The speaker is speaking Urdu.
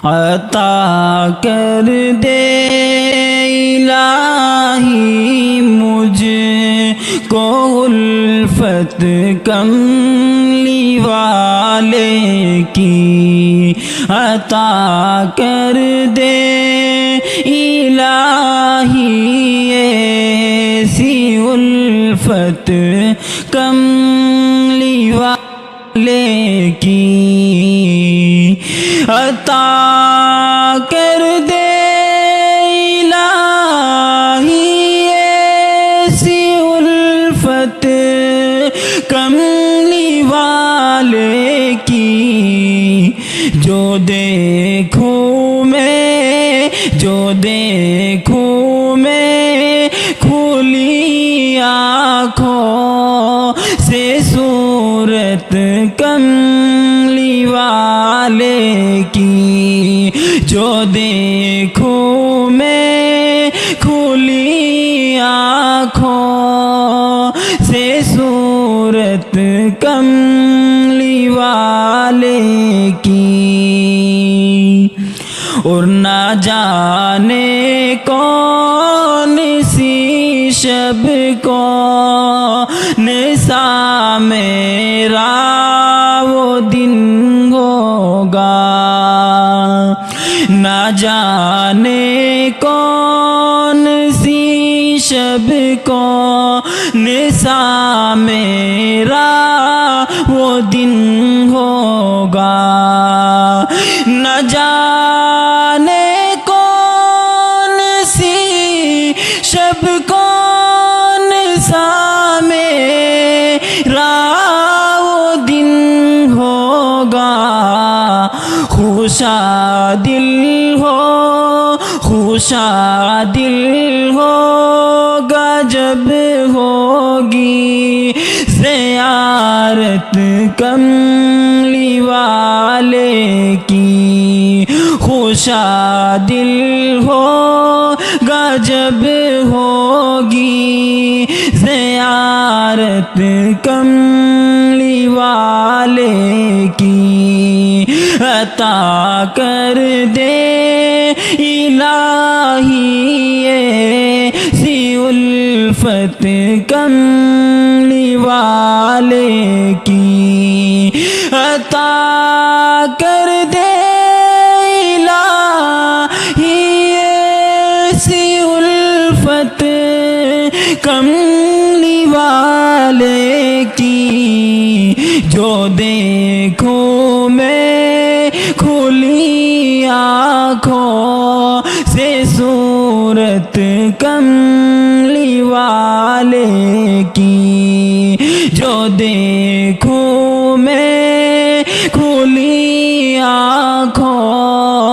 عطا کر دے الہی مجھ کو الفت کملی والے کی، عطا کر دے الہی ایسی الفت کملی والے کی، عطا کر دے الہی ایسی الفت کملی والے کی، جو دیکھوں میں کھلی آنکھوں سے صورت کملی والے کی، جو دیکھوں میں کھلی آنکھوں سے صورت کملی والے کی، اور نہ جانے کون سی شب کون سا میرا وہ دن ہوگا، نہ جانے کون سی شب کون سا میرا وہ دن ہوگا، نہ جانے کون سی شب کون سا میرا وہ دن ہوگا، خوشا دل ہوگا جب ہوگی زیارت کملی والے کی، خوشا دل ہوگا جب ہوگی زیارت کملی والے کی، عطا کر دے الہی ایسی الفت کملی والے کی، عطا کر دے الہی ایسی الفت کملی والے کی، جو دیکھوں میں کھلی آنکھوں سے صورت کملی والے کی، جو دیکھوں